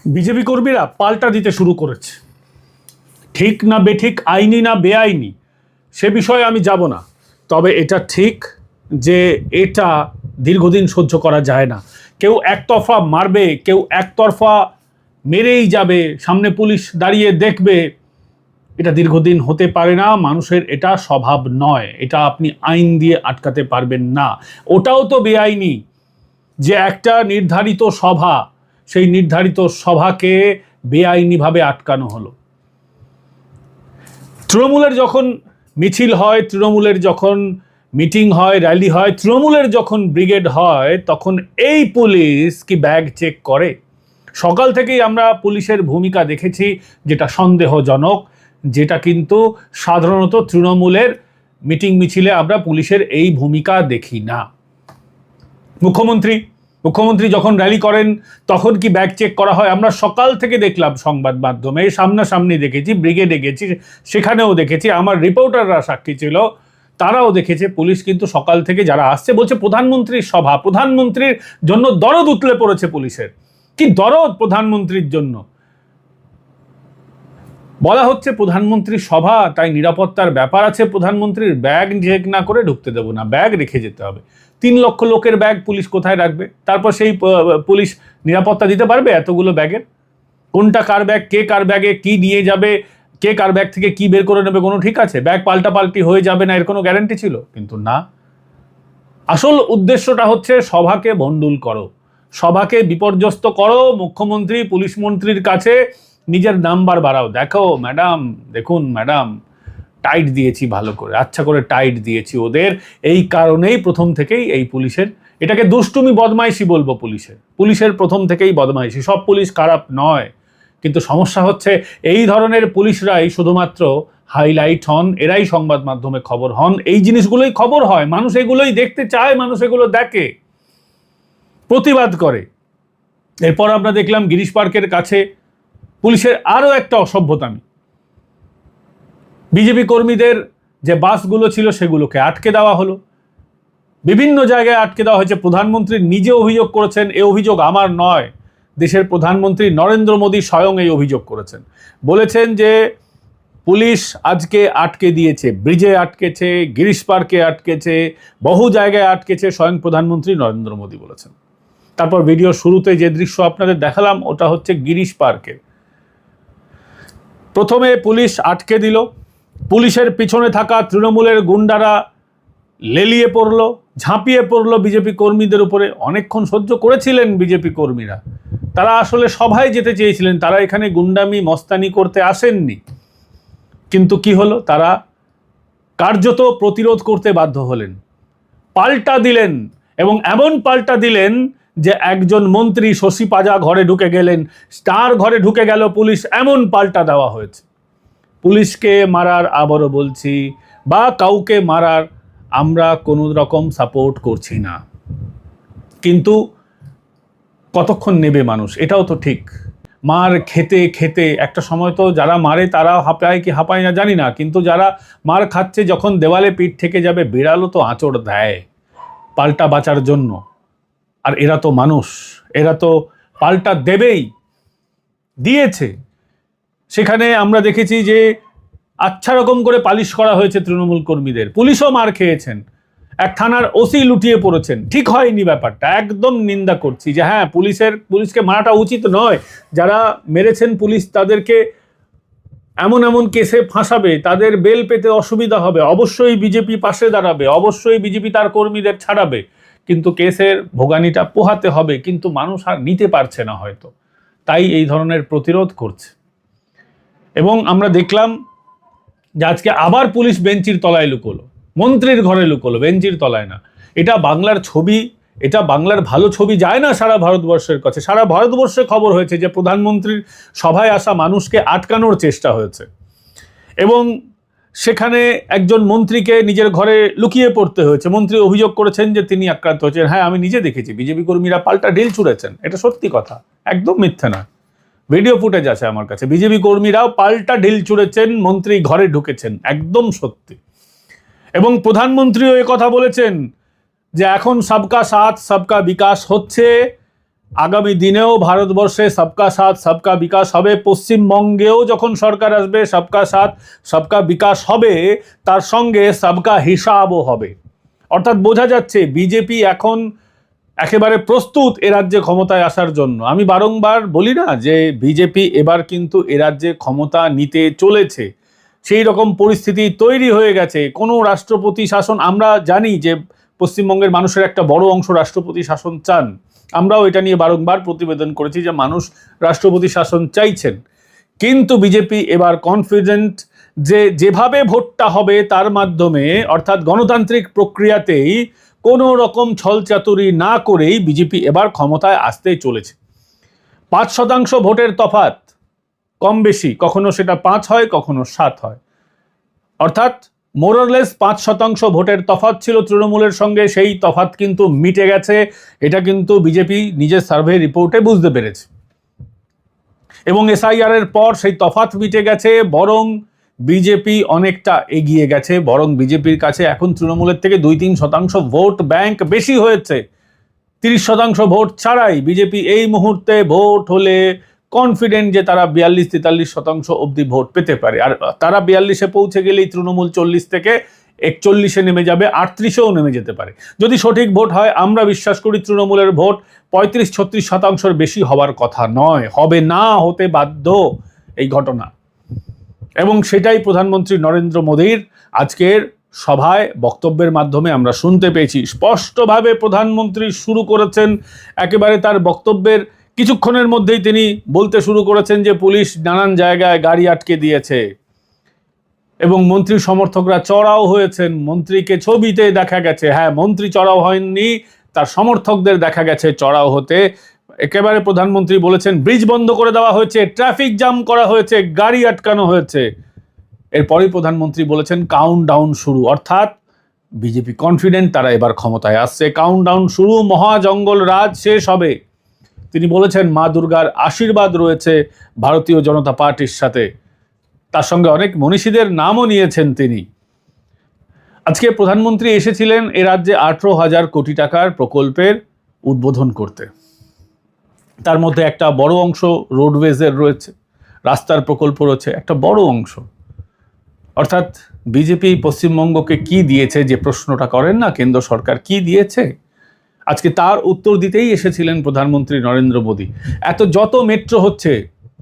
BJP কর্মীরা পাল্টা দিতে শুরু করেছে। ঠিক না বেঠিক, আইনি না বেআইনি, সে বিষয়ে আমি যাব না। তবে এটা ঠিক যে এটা দীর্ঘদিন সহ্য করা যায় না। কেউ একতরফা মারবে, কেউ একতরফা মেরেই যাবে, সামনে পুলিশ দাঁড়িয়ে দেখবে, এটা দীর্ঘদিন হতে পারে না। মানুষের এটা স্বভাব নয়, এটা আপনি আইন দিয়ে আটকাতে পারবেন না। ওটাও তো বেআইনি যে একটা নির্ধারিত সভা, সেই নির্ধারিত সভাকে বেআইনিভাবে আটকানো হলো। তৃণমূলের যখন মিছিল হয়, তৃণমূলের যখন মিটিং হয়, র্যালি হয়, তৃণমূলের যখন ব্রিগেড হয়, তখন এই পুলিশ কি ব্যাগ চেক করে? সকাল থেকেই আমরা পুলিশের ভূমিকা দেখেছি যেটা সন্দেহজনক, যেটা কিন্তু সাধারণত তৃণমূলের মিটিং মিছিলে আমরা পুলিশের এই ভূমিকা দেখি না। মুখ্যমন্ত্রী যখন র্যালি করেন তখন কি ব্যাগ চেক করা হয়? আমরা সকাল থেকে দেখলাম সংবাদ মাধ্যমে, সামনাসামনি দেখেছি, ব্রিগেডে গেছি, সেখানেও দেখেছি, আমার রিপোর্টাররা সাক্ষী ছিল, তারাও দেখেছে। পুলিশ কিন্তু সকাল থেকে যারা আসছে বলছে প্রধানমন্ত্রীর সভা, প্রধানমন্ত্রীর জন্য দরদ উতলে পড়েছে পুলিশের। কি দরদ প্রধানমন্ত্রীর জন্য! বলা হচ্ছে প্রধানমন্ত্রীর সভা, তাই নিরাপত্তার ব্যাপার আছে, প্রধানমন্ত্রীর ব্যাগ চেক না করে ঢুকতে দেবো না, ব্যাগ রেখে যেতে হবে। 3 লক্ষ লোকের ব্যাগ পুলিশ কোথায় রাখবে? তারপর সেই পুলিশ নিরাপত্তা দিতে পারবে এতগুলো ব্যাগের? কোনটা কার ব্যাগ, কে কার ব্যাগে কি নিয়ে যাবে, কে কার ব্যাগ থেকে কি বের করে নেবে, কোনো ঠিক আছে? ব্যাগ পাল্টাপাল্টি হয়ে যাবে না, এর কোনো গ্যারান্টি ছিল? কিন্তু না, আসল উদ্দেশ্যটা হচ্ছে সভাকে ভণ্ডুল করো, সভাকে বিপর্যস্ত করো, মুখ্যমন্ত্রী পুলিশ মন্ত্রীর কাছে নিজের নাম্বার বাড়াও। দেখো ম্যাডাম, দেখুন ম্যাডাম, টাইট দিয়েছি ভালো করে, আচ্ছা করে টাইট দিয়েছি ওদের। এই কারণেই প্রথম থেকেই এই পুলিশের, এটাকে দুষ্টুমি বদমাইশি বলবো, পুলিশের প্রথম থেকেই বদমাইশি। সব পুলিশ খারাপ নয়, কিন্তু সমস্যা হচ্ছে এই ধরনের পুলিশরাই শুধুমাত্র হাইলাইট হন, এরাই সংবাদ মাধ্যমে খবর হন, এই জিনিসগুলোই খবর হয়, মানুষ এগুলোই দেখতে চায়, মানুষ এগুলো দেখে, প্রতিবাদ করে। এরপর আমরা দেখলাম গিরিশ পার্কের কাছে পুলিশের আরও একটা অসভ্যতামি। বিজেপি কর্মীদের যে বাসগুলো ছিল সেগুলোকে আটকে দেওয়া হলো, বিভিন্ন জায়গায় আটকে দেওয়া হয়েছে। প্রধানমন্ত্রী নিজে অভিযোগ করেছেন, এ অভিযোগ আমার নয়, দেশের প্রধানমন্ত্রী নরেন্দ্র মোদী স্বয়ং এই অভিযোগ করেছেন। বলেছেন যে পুলিশ আজকে আটকে দিয়েছে, ব্রিজে আটকেছে, গিরিশ পার্কে আটকেছে, বহু জায়গায় আটকেছে, স্বয়ং প্রধানমন্ত্রী নরেন্দ্র মোদী বলেছেন। তারপর ভিডিও শুরুতে যে দৃশ্য আপনাদের দেখালাম ওটা হচ্ছে গিরিশ পার্কের। প্রথমে পুলিশ আটকে দিল, পুলিশের পিছনে থাকা তৃণমূলের গুন্ডারা লেলিয়ে পড়লো, ঝাঁপিয়ে পড়লো বিজেপি কর্মীদের উপরে। অনেকক্ষণ সহ্য করেছিলেন বিজেপি কর্মীরা, তারা আসলে সভায় যেতে চেয়েছিলেন, তারা এখানে গুন্ডামি মস্তানি করতে আসেননি। কিন্তু কি হলো, তারা কার্যত প্রতিরোধ করতে বাধ্য হলেন, পাল্টা দিলেন, এবং এমন পাল্টা দিলেন যে একজন মন্ত্রী শশী পাজা ঘরে ঢুকে গেলেন, তার ঘরে ঢুকে গেল পুলিশ, এমন পাল্টা দেওয়া হয়েছে। পুলিশকে মারার, আবারও বলছি, বা কাউকে মারার আমরা কোনো রকম সাপোর্ট করছি না, কিন্তু কতক্ষণ নেবে মানুষ, এটাও তো ঠিক। মার খেতে খেতে একটা সময় তো যারা মারে তারা হাঁপায় কি হাঁপায় না জানি না, কিন্তু যারা মার খাচ্ছে যখন দেওয়ালে পিঠ থেকে যাবে, বিড়ালও তো আঁচড় দেয় পাল্টা বাঁচার জন্য। আর এরা তো মানুষ, এরা তো পাল্টা দেবেই, দিয়েছে। সেখানে আমরা দেখেছি যে আচ্ছা রকম করে পালিশ করা হয়েছে তৃণমূল কর্মীদের, পুলিশও মার খেয়েছেন, এক থানার ওসি লুটিয়ে পড়েছেন। ঠিক হয়নি ব্যাপারটা, একদম নিন্দা করছি যে হ্যাঁ, পুলিশকে মারাটা উচিত নয়। যারা মেরেছেন পুলিশ, তাদেরকে এমন এমন কেসে ফাঁসাবে, তাদের বেল পেতে অসুবিধা হবে, অবশ্যই বিজেপি পাশে দাঁড়াবে, অবশ্যই বিজেপি তার কর্মীদের ছাড়াবে, কিন্তু কেসের ভোগানিটা পোহাতে হবে। কিন্তু মানুষ আর নিতে পারছে না হয়তো, তাই এই ধরনের প্রতিরোধ করছে। এবং আমরা দেখলাম যে আজকে আবার পুলিশ বেঞ্চির তলায় লুকোলো, মন্ত্রীর ঘরে লুকোলো, বেঞ্চির তলায় না। এটা বাংলার ছবি, এটা বাংলার ভালো ছবি যায় না সারা ভারতবর্ষের কাছে। সারা ভারতবর্ষে খবর হয়েছে যে প্রধানমন্ত্রীর সভায় আসা মানুষকে আটকানোর চেষ্টা হয়েছে, এবং সেখানে একজন মন্ত্রীকে নিজের ঘরে লুকিয়ে পড়তে হয়েছে। মন্ত্রী অভিযোগ করেছেন যে তিনি আক্রান্ত হয়েছেন। হ্যাঁ, আমি নিজে দেখেছি বিজেপি কর্মীরা পাল্টা ঢিল ছুঁড়েছেন, এটা সত্যি কথা, একদম মিথ্যে নয়, ভিডিও ফুটেজ আছে আমার কাছে। বিজেপি কর্মীরাও পাল্টা ঢিল ছুঁড়েছেন, মন্ত্রী ঘরে ঢুকেছেন, একদম সত্যি। এবং প্রধানমন্ত্রীও কথা বলেছেন যে এখন সবকা সাথ সবকা বিকাশ হচ্ছে, আগামী দিনেও ভারতবর্ষে সবকা সাথ সবকা বিকাশ হবে, পশ্চিমবঙ্গেও যখন সরকার আসবে সবকা সাথ সবকা বিকাশ হবে, তার সঙ্গে সবকা হিসাবও হবে। অর্থাৎ বোঝা যাচ্ছে বিজেপি এখন একেবারে প্রস্তুত এ রাজ্যে ক্ষমতায় আসার জন্য। আমি বারংবার বলি না যে বিজেপি এবার কিন্তু এ রাজ্যে ক্ষমতা নিতে চলেছে, সেই রকম পরিস্থিতি তৈরি হয়ে গেছে। কোনো রাষ্ট্রপতি শাসন, আমরা জানি যে পশ্চিমবঙ্গের মানুষের একটা বড় অংশ রাষ্ট্রপতি শাসন চান, আমরাও এটা নিয়ে বারংবার প্রতিবেদন করেছি যে মানুষ রাষ্ট্রপতি শাসন চাইছেন। কিন্তু বিজেপি এবার কনফিডেন্ট যে যেভাবে ভোটটা হবে তার মাধ্যমে, অর্থাৎ গণতান্ত্রিক প্রক্রিয়াতেই কোনো রকম ছলচাতুরি না করেই বিজেপি এবার ক্ষমতায় আসতেই চলেছে। 5% ভোটের তফাৎ, কম বেশি, কখনো সেটা 5 হয়, কখনো 7 হয়, অর্থাৎ মোরলেস 5% ভোটের তফাৎ ছিল তৃণমূলের সঙ্গে, সেই তফাৎ কিন্তু মিটে গেছে। এটা কিন্তু বিজেপি নিজের সার্ভে রিপোর্টে বুঝতে পেরেছে এবং এসআইআর এর পর সেই তফাৎ মিটে গেছে, বরং বিজেপি অনেকটা এগিয়ে গেছে। বরং বিজেপির কাছে এখন তৃণমূলের থেকে 2-3% ভোট ব্যাংক বেশি হয়েছে। 30% ভোট ছাড়াই বিজেপি এই মুহূর্তে ভোট হলে কনফিডেন্ট যে তারা 42-43% অবধি ভোট পেতে পারে। আর তারা 42-এ পৌঁছে গেলেই তৃণমূল 40 থেকে 41-এ নেমে যাবে, 38-এও নেমে যেতে পারে। যদি সঠিক ভোট হয়, আমরা বিশ্বাস করি তৃণমূলের ভোট 35-36%-এর বেশি হওয়ার কথা নয়, হবে না, হতে বাধ্য এই ঘটনা। এবং সেটাই প্রধানমন্ত্রী নরেন্দ্র মোদীর আজকের সভায় বক্তব্যের মাধ্যমে আমরা শুনতে পেয়েছি। স্পষ্টভাবে প্রধানমন্ত্রী শুরু করেছেন, একেবারে তার বক্তব্যের কিছুক্ষণের মধ্যেই তিনি বলতে শুরু করেছেন যে পুলিশ নানান জায়গায় গাড়ি আটকে দিয়েছে এবং মন্ত্রী সমর্থকরা চড়াও হয়েছেন। মন্ত্রীকে ছবিতে দেখা গেছে, হ্যাঁ, মন্ত্রী চড়াও হয়নি, তার সমর্থকদের দেখা গেছে চড়াও হতে। একেবারে প্রধানমন্ত্রী বলেছেন ব্রিজ বন্ধ করে দেওয়া হয়েছে, ট্রাফিক জ্যাম করা হয়েছে, গাড়ি আটকানো হয়েছে। এরপরই প্রধানমন্ত্রী বলেছেন কাউন্টডাউন শুরু, অর্থাৎ বিজেপি কনফিডেন্ট তারা এবার ক্ষমতায় আসছে। কাউন্টডাউন শুরু, মহাজঙ্গল রাজ শেষ হবে। তিনি বলেছেন মা দুর্গার আশীর্বাদ রয়েছে ভারতীয় জনতা পার্টির সাথে, তার সঙ্গে অনেক মনীষীদের নামও নিয়েছেন তিনি। আজকে প্রধানমন্ত্রী এসেছিলেন এ রাজ্যে 18,000 কোটি টাকার প্রকল্পের উদ্বোধন করতে। তার মধ্যে একটা বড় অংশ রোডওয়েজের রয়েছে, রাস্তার প্রকল্প রয়েছে একটা বড় অংশ। অর্থাৎ বিজেপি পশ্চিমবঙ্গকে কি দিয়েছে, যে প্রশ্নটা করেন না কেন্দ্র সরকার কি দিয়েছে, আজকে তার উত্তর দিতেই এসেছিলেন প্রধানমন্ত্রী নরেন্দ্র মোদী। যত মেট্রো হচ্ছে,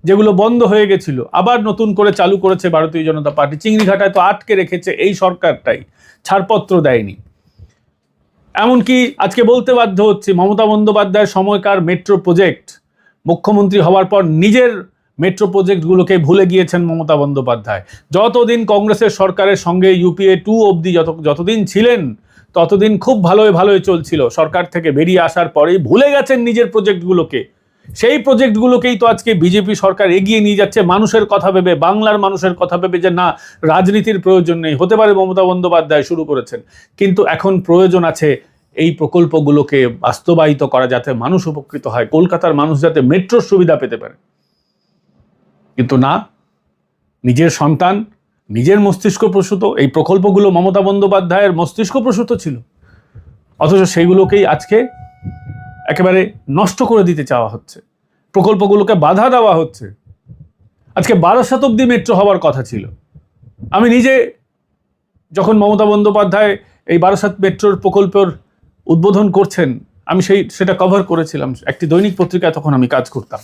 যেগুলো বন্ধ হয়ে গেছিল আবার নতুন করে চালু করেছে ভারতীয় জনতা পার্টি। চিংড়িঘাটায় তো আটকে রেখেছে এই সরকারটাই, ছাড়পত্র দেয়নি। এমনকি আজকে বলতে বাধ্য হচ্ছে মমতা বন্দ্যোপাধ্যায়ের সময়কার মেট্রো প্রজেক্ট, মুখ্যমন্ত্রী হওয়ার পর নিজের মেট্রো প্রজেক্টগুলোকে ভুলে গিয়েছেন মমতা বন্দ্যোপাধ্যায়। যতদিন কংগ্রেসের সরকারের সঙ্গে UPA 2 অবধি যতদিন ছিলেন ততদিন খুব ভালোই চলছিল। সরকার থেকে বেরিয়ে আসার পরেই ভুলে গেছেন নিজের প্রজেক্টগুলোকে। সেই প্রজেক্টগুলোকেই তো আজকে বিজেপি সরকার এগিয়ে নিয়ে যাচ্ছে মানুষের কথা ভেবে, বাংলার মানুষের কথা ভেবে, যে না রাজনীতির প্রয়োজন নেই, হতে পারে মমতা বন্দ্যোপাধ্যায় শুরু করেছেন, কিন্তু এখন প্রয়োজন আছে এই প্রকল্পগুলোকে বাস্তবায়িত করা, যাতে মানুষ উপকৃত হয়, কলকাতার মানুষ যাতে মেট্রোর সুবিধা পেতে পারে। কিন্তু না, নিজের সন্তান, নিজের মস্তিষ্ক প্রসূত এই প্রকল্পগুলো মমতা বন্দ্যোপাধ্যায়ের মস্তিষ্ক প্রসূত ছিল, অথচ সেইগুলোকেই আজকে একেবারে নষ্ট করে দিতে চাওয়া হচ্ছে, প্রকল্পগুলোকে বাধা দেওয়া হচ্ছে। আজকে 12 অব্দি মেট্রো হওয়ার কথা ছিল। আমি নিজে যখন মমতা বন্দ্যোপাধ্যায় এই 12 মেট্রোর প্রকল্পের উদ্বোধন করছেন, আমি সেটা কভার করেছিলাম একটি দৈনিক পত্রিকায়, তখন আমি কাজ করতাম।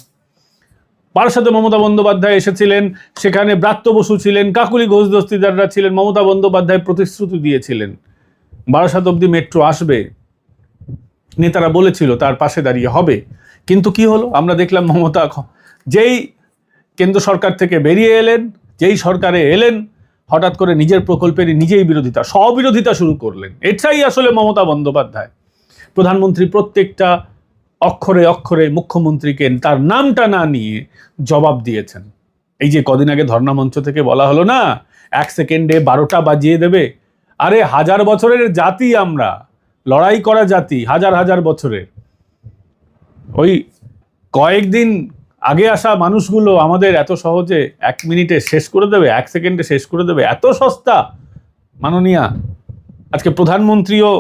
12 মমতা বন্দ্যোপাধ্যায় এসেছিলেন, সেখানে ব্রাত্য বসু ছিলেন, কাকুলি ঘোষ দস্তিদাররা ছিলেন। মমতা বন্দ্যোপাধ্যায় প্রতিশ্রুতি দিয়েছিলেন 12 অব্দি মেট্রো আসবে, নেতারা বলেছিল তার পাশে দাঁড়িয়ে হবে। কিন্তু কি হলো, আমরা দেখলাম মমতা যেই কেন্দ্র সরকার থেকে বেরিয়ে এলেন, যেই সরকারে এলেন, হঠাৎ করে নিজের প্রকল্পের নিজেই স্ববিরোধিতা শুরু করলেন। এটাই আসলে মমতা বন্দ্যোপাধ্যায়। প্রধানমন্ত্রী প্রত্যেকটা অক্ষরে অক্ষরে মুখ্যমন্ত্রীকে তার নামটা না নিয়ে জবাব দিয়েছেন। এই যে কদিন আগে ধর্ণা মঞ্চ থেকে বলা হলো না 1 সেকেন্ডে 12টা বাজিয়ে দেবে, আরে 1000 বছরের জাতি আমরা, লড়াই করা জাতি, হাজার বছরের। ওই কয়েকদিন আগে আসা মানুষগুলো আমাদের এত সহজে 1 মিনিটে শেষ করে দেবে, 1 সেকেন্ডে শেষ করে দেবে, এত সস্তা মাননীয়া। আজকে প্রধানমন্ত্রীও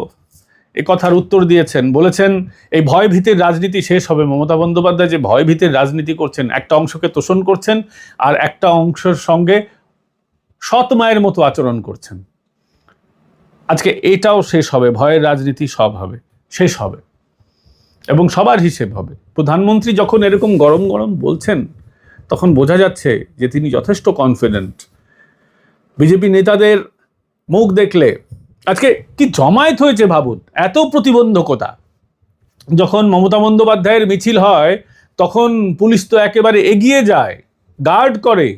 এ কথার উত্তর দিয়েছেন, বলেছেন এই ভয়ভীতির রাজনীতি শেষ হবে। মমতা বন্দ্যোপাধ্যায় যে ভয়ভীতির রাজনীতি করছেন, একটা অংশকে তোষণ করছেন আর একটা অংশের সঙ্গে সৎ মায়ের মতো আচরণ করছেন। আজকে এটাও শেষ হবে, ভয়ের রাজনীতি সব হবে, শেষ হবে এবং সবার হিসেব হবে। প্রধানমন্ত্রী যখন এরকম গরম গরম বলছেন তখন বোঝা যাচ্ছে যে তিনি যথেষ্ট কনফিডেন্ট। বিজেপি নেতাদের মুখ দেখলে আজকে কি জমায়েত হয়েছে ভাবুন, এত প্রতিবন্ধকতা। যখন মমতা বন্দ্যোপাধ্যায়ের মিছিল হয় তখন পুলিশ তো একেবারে এগিয়ে যায়, গার্ড করে,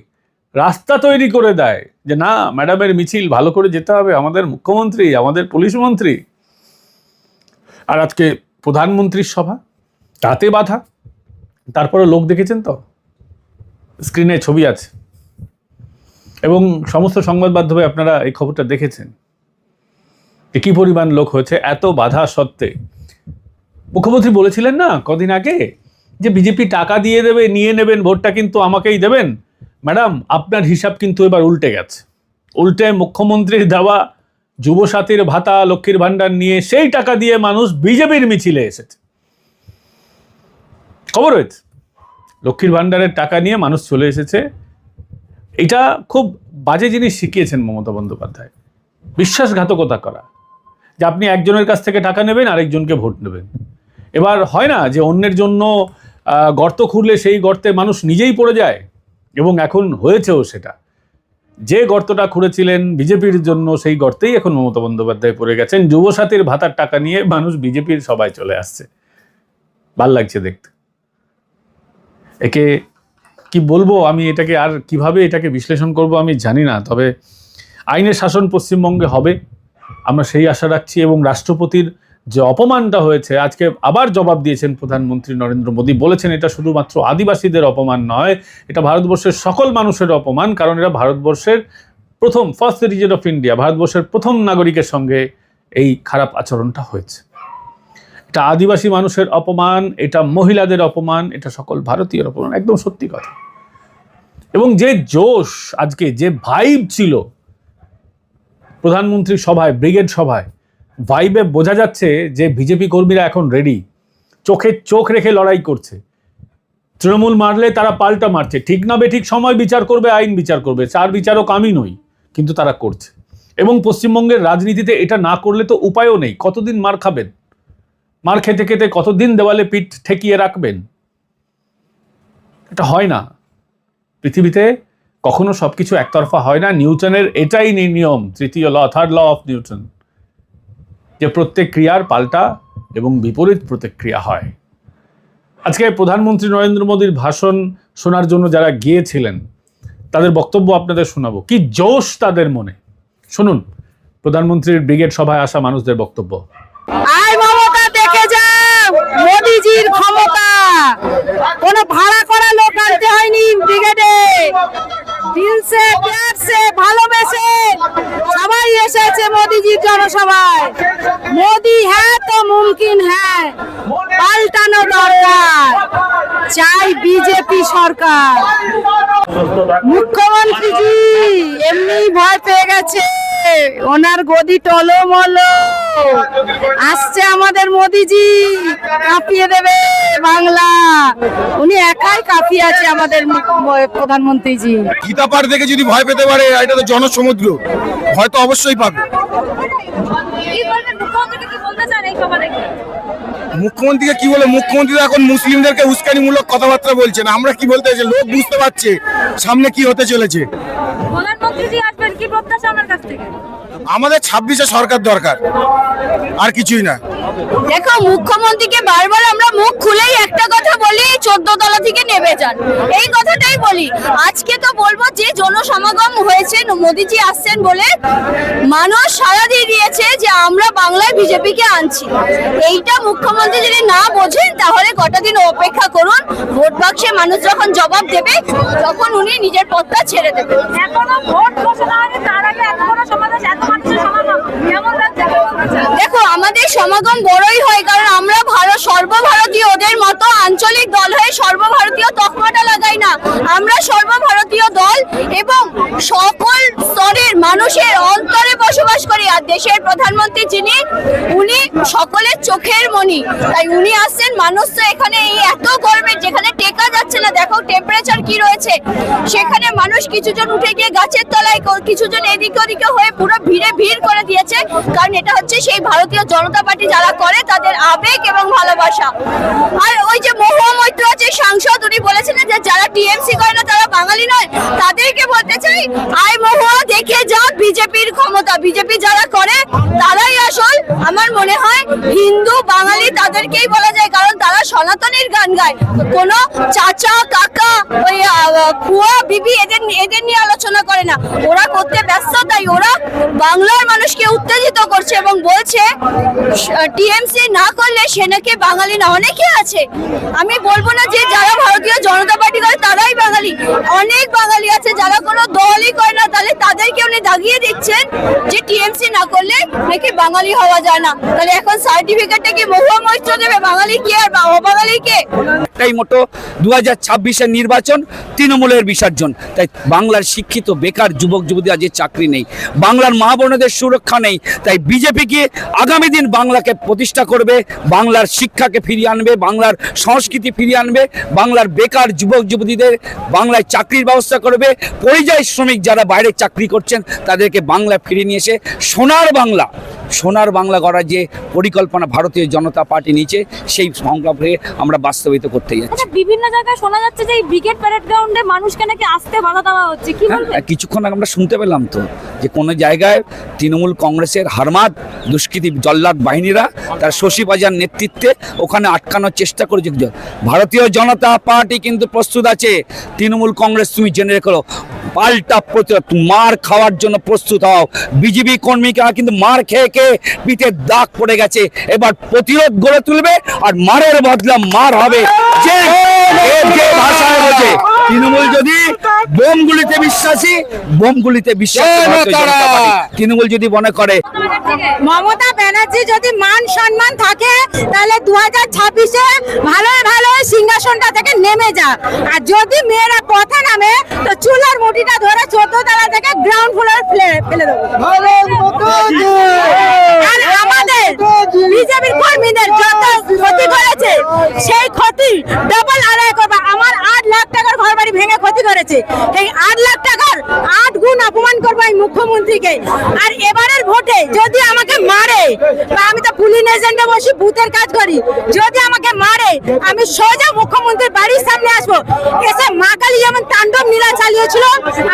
রাস্তা তৈরি করে দেয় যে না ম্যাডামের মিছিল, ভালো করে যেতে হবে, আমাদের মুখ্যমন্ত্রী, আমাদের পুলিশ মন্ত্রী। আর আজকে প্রধানমন্ত্রীর সভা, তাতে বাধা। তারপরে লোক দেখেছেন তো, স্ক্রিনে ছবি আছে এবং সমস্ত সংবাদ মাধ্যমে আপনারা এই খবরটা দেখেছেন যে কী পরিমাণ লোক হয়েছে এত বাধা সত্ত্বে। মুখ্যমন্ত্রী বলেছিলেন না কদিন আগে যে বিজেপি টাকা দিয়ে দেবে, নিয়ে নেবেন, ভোটটা কিন্তু আমাকেই দেবেন। ম্যাডাম, আপনার হিসাব কিন্তু এবার উল্টে গেছে। উল্টে মুখ্যমন্ত্রীর দেওয়া যুবসাথীর ভাতা, লক্ষ্মীর ভাণ্ডার নিয়ে সেই টাকা দিয়ে মানুষ বিজেপির মিছিলে এসেছে। খবর হয়েছে, লক্ষ্মীর ভাণ্ডারের টাকা নিয়ে মানুষ চলে এসেছে। এটা খুব বাজে জিনিস শিখিয়েছেন মমতা বন্দ্যোপাধ্যায়, বিশ্বাসঘাতকতা করা, যে আপনি একজনের কাছ থেকে টাকা নেবেন আরেকজনকে ভোট নেবেন। এবার হয় না যে অন্যের জন্য গর্ত খুঁড়লে সেই গর্তে মানুষ নিজেই পড়ে যায়, এবং এখন হয়েছেও সেটা। যে গর্তটা খুঁড়েছিলেন বিজেপির জন্য সেই গর্তেই এখন মমতা বন্দ্যোপাধ্যায় পড়ে গেছেন। যুবসাথীর ভাতার টাকা নিয়ে মানুষ বিজেপির সবাই চলে আসছে। ভাল লাগছে দেখতে। একে কি বলবো আমি, এটাকে আর কিভাবে এটাকে বিশ্লেষণ করব আমি জানি না। তবে আইনের শাসন পশ্চিমবঙ্গে হবে, আমরা সেই আশা রাখছি। এবং রাষ্ট্রপতির যে অপমানটা হয়েছে, আজকে আবার জবাব দিয়েছেন প্রধানমন্ত্রী নরেন্দ্র মোদী। বলেছেন এটা শুধুমাত্র আদিবাসীদের অপমান নয়, এটা ভারতবর্ষের সকল মানুষের অপমান, কারণ এরা ভারতবর্ষের ফার্স্ট সিটিজেন অফ ইন্ডিয়া, ভারতবর্ষের প্রথম নাগরিকের সঙ্গে এই খারাপ আচরণটা হয়েছে। এটা আদিবাসী মানুষের অপমান, এটা মহিলাদের অপমান, এটা সকল ভারতীয়ের অপমান। একদম সত্যি কথা। এবং যে জোশ আজকে, যে ভাইব ছিল প্রধানমন্ত্রীর সভায়, ব্রিগেড সভায়, ভাইবে বোঝা যাচ্ছে যে বিজেপি কর্মীরা এখন রেডি, চোখে চোখ রেখে লড়াই করছে। তৃণমূল মারলে তারা পাল্টা মারছে, ঠিক না বেঠিক সময় বিচার করবে, আইন বিচার করবে, চার বিচারক আমি নই, কিন্তু তারা করছে। এবং পশ্চিমবঙ্গের রাজনীতিতে এটা না করলে তো উপায়ও নেই। কতদিন মার খাবেন? মার খেতে খেতে কতদিন দেওয়ালে পিঠ ঠেকিয়ে রাখবেন? এটা হয় না। পৃথিবীতে কখনো সবকিছু একতরফা হয় না। নিউটনের এটাই নিয়ম, তৃতীয় ল, থার্ড ল অফ নিউটন, যে প্রত্যেক ক্রিয়ার পাল্টা এবং বিপরীত প্রতিক্রিয়া হয়। আজকে প্রধানমন্ত্রী নরেন্দ্র মোদীর ভাষণ শোনার জন্য যারা গিয়েছিলেন তাদের বক্তব্য আপনাদের শোনাবো। কি জোশ তাদের মনে, শুনুন প্রধানমন্ত্রীর ব্রিগেড সভায় আসা মানুষদের বক্তব্য। আয় মমতা, দেখে যাও মোদিজির ক্ষমতা। কোনো ভাড়া করা লোক আনতে হয়নি ব্রিগেডে, দিলসে প্যার সে ভালোবেসে সবাই এসেছে মোদিজির জনসভায়। মোদি হ্যাঁ তো মুমকিন হ্যাঁ, পাল্টানো দরকার, চাই বিজেপি সরকার। মুখ্যমন্ত্রীজি এমনি ভয় পেয়ে গেছে, ওনার গদি টলমলো। আসছে আমাদের মোদিজি, কাঁপিয়ে দেবে বাংলা। উনি একাই কাঁপিয়ে আছে আমাদের প্রধানমন্ত্রীজি। গীতা পাঠ দেখে যদি ভয় পেতে পারে, এটা তো জনসমুদ্র, ভয় তো অবশ্যই পাবে। মুখ্যমন্ত্রীকে কি বলে, মুখ্যমন্ত্রী এখন মুসলিমদেরকে উস্কানিমূলক কথাবার্তা বলছেন। আমরা কি বলতে চাইছি, লোক বুঝতে পারছে সামনে কি হতে চলেছে। আমাদের 26-এ সরকার দরকার, আর কিছুই না। দেখো, মুখ্যমন্ত্রীকে বারবার আমরা মুখ খুলেই একটা কথা বলি, 14 তলা থেকে নেমে যান, এই কথাটাই বলি। আজকে তো বলবো যে জনসমাগম হয়েছে, মোদিজি আসছেন বলে মানুষ সাড়া দিয়ে দিয়েছে যে আমরা বাংলায় বিজেপিকে আনছি। এইটা মুখ্যমন্ত্রী যদি না বোঝেন তাহলে কটা দিন অপেক্ষা করুন, ভোট বাক্সে মানুষ যখন জবাব দেবে তখন উনি নিজের পথটা ছেড়ে দেবেন। এখনো ভোট ঘোষণা হয়নি, তার আগে এখনো সমাবেশ, এত মানুষের সমাগম কেমন লাগছে? দেখো, আমাদের সমাগম বড়ই হয় কারণ আমরা সর্বভারতীয়, ওদের মতো আঞ্চলিক দল হয়ে সর্বভারতীয় তকমাটা লাগাই না। আমরা সর্বভারতীয় দল এবং সকল স্তরের মানুষের অন্তরে বসবাস করি। আর দেশের প্রধানমন্ত্রী যিনি, উনি সকলের চোখের মণি, তাই উনি আসছেন। মানুষ তো এখানে এই এত গরমে যেখানে টেকা যাচ্ছে না, দেখো টেম্পারেচার কি রয়েছে, সেখানে মানুষ কিছুজন উঠে গিয়ে গাছের তলায়, কিছুজন এদিকে ওদিকে হয়ে পুরো ভিড় করে দিয়েছে, কারণ এটা হচ্ছে সেই ভারতীয় জনতা পার্টি যারা করে তাদের আবেগ এবং ভালোবাসা। আর ওই যে মহুয়া মৈত্র আছে সাংসদ, উনি বলেছিলেন যে যারা টিএমসি করে না তারা বাঙালি নয়। তাদেরকে বলতে চাই, আয় মহুয়া দেখে যা বিজেপির ক্ষমতা, বিজেপি যারা করে তারাই আসল। আমার মনে হয় হিন্দু বাঙালি তাদেরকেই বলা যায়, কারণ তারা সনাতনীর গান গায়, কোনো চাচা কাকা ওই ফুয়া বিবি এদের নিয়ে আলোচনা করে না। ওরা করতে ব্যস্ত, তাই ওরা বাংলার মানুষকে উত্তেজিত করছে এবং বলছে টিএমসি না করলে সে নাকি বাঙালি না। অনেকে আছে, আমি বলবো না যে যারা ভারতীয় জনতা পার্টি করে তারাই বাঙালি, অনেক বাঙালি আছে যারা কোনো দলই করে না, তাহলে তাদেরকে উনি দাগিয়ে দিচ্ছেন যে টিএমসি না করলে নাকি বাঙালি হওয়া যায় না। তাহলে এখন সার্টিফিকেটটা কি মহুয়া মৈত্র দেবে, বাঙালি কে আর অবাঙালি কে? তাই মোটো 2026-এর নির্বাচন তৃণমূলের বিসর্জন। তাই বাংলার শিক্ষিত বেকার যুবক যুবতীরা যে চাকরি নেই, বাংলার মা বোনেদের সুরক্ষা নেই, তাই বিজেপি কি আগামী দিন বাংলাকে প্রতিষ্ঠা করবে, বাংলার শিক্ষাকে ফিরিয়ে আনবে, বাংলার সংস্কৃতি ফিরিয়ে আনবে, বাংলার বেকার যুবক যুবতীদের বাংলায় চাকরির ব্যবস্থা করবে, পরিযায়ী শ্রমিক যারা বাইরে চাকরি করছেন তাদেরকে বাংলায় ফিরিয়ে নিয়ে এসে সোনার বাংলা গড়ার যে পরিকল্পনা ভারতীয় জনতা পার্টি নিচে, সেই সংকল্পে আমরা বাস্তবায়িত করতে যাচ্ছি। বিভিন্ন জায়গায় শোনা যাচ্ছে যে এই ব্রিগেড প্যারেড গ্রাউন্ডে মানুষকে নাকি আসতে বাধা দেওয়া হচ্ছে, কি বলবেন? কিছুক্ষণ আগে আমরা শুনতে পেলাম তো যে কোনো জায়গায় তৃণমূল কংগ্রেসের হারমাদ দুষ্কৃতী জল্লাদ বাহিনীরা তার শশী বাজার নেতৃত্বে ওখানে আটকানোর চেষ্টা করেছে। ভারতীয় জনতা পার্টি কিন্তু প্রস্তুত আছে। তৃণমূল কংগ্রেস তুমি জেনে রেখো, পাল্টা প্রতিরোধ, মার খাওয়ার জন্য প্রস্তুত হও। বিজেপি কর্মীরা কিন্তু মার খেয়ে পিঠে দাগ পড়ে গেছে, এবার প্রতিরোধ গড়ে তুলবে আর মারের বদলা মার হবে। যে ভাষায় বলছে তৃণমূল যদি বোমগুলিতে বিশ্বাসী, বোমগুলিতে বিশ্বাসী তৃণমূল যদি মনে করে মমতা ব্যানার্জি যদি মান সম্মান থাকে তাহলে 2026-এ ভালো সিংহাসনটা থেকে নেমে যাক, আর যদি মেয়েরা পথে নামে তো চুলার মুঠিটা ধরে 14 তলা থেকে গ্রাউন্ড ফ্লোরে ফেলে দেবো। আর আমাদের বিজেপির কর্মীদের যত ক্ষতি করেছে সেই ক্ষতি ডাবল আদায় করবে। আমার 8 লাখ টাকার ঘর বাড়ি ভেঙে ক্ষতি করেছে, এই 8 লাখ টাকার 8 গুণ অপমান করবো এই মুখ্যমন্ত্রীকে। আর এবারের ভোটে যদি আমাকে মারে, বা আমি তো পুলিশ এজেন্টে বসি বুথের কাজ করি, যদি আমাকে মারে আমি সোজা মুখ্যমন্ত্রীর বাড়ির সামনে আসবো, এসে মা কালী যেমন তাণ্ডব নীলা চালিয়েছিল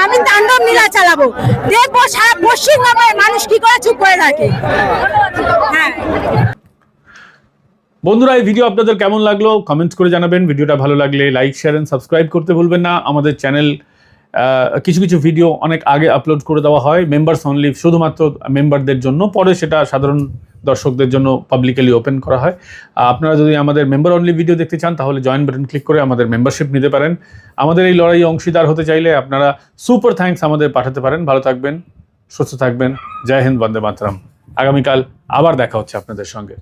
আমি তাণ্ডব নীলা চালাবো, দেখবো সারা পশ্চিমবঙ্গের মানুষ কি করে চুপ করে থাকে। হ্যাঁ বন্ধুরা, এই ভিডিও আপনাদের কেমন লাগলো কমেন্টস করে জানাবেন। ভিডিওটা ভালো লাগলে লাইক শেয়ার এন্ড সাবস্ক্রাইব করতে ভুলবেন না। আমাদের চ্যানেল কিছু ভিডিও অনেক আগে আপলোড করে দেওয়া হয়, মেম্বার্স অনলি, শুধুমাত্র মেম্বারদের জন্য, পরে সেটা সাধারণ দর্শকদের জন্য পাবলিকলি ওপেন করা হয়। আপনারা যদি আমাদের মেম্বার অনলি ভিডিও দেখতে চান তাহলে জয়েন বাটন ক্লিক করে আমাদের মেম্বারশিপ নিতে পারেন। আমাদের এই লড়াইয়ে অংশীদার হতে চাইলে আপনারা সুপার থ্যাঙ্কস আমাদের পাঠাতে পারেন। ভালো থাকবেন, সুস্থ থাকবেন। জয় হিন্দ, বন্দে মাতরম। আগামীকাল আবার দেখা হচ্ছে আপনাদের সঙ্গে।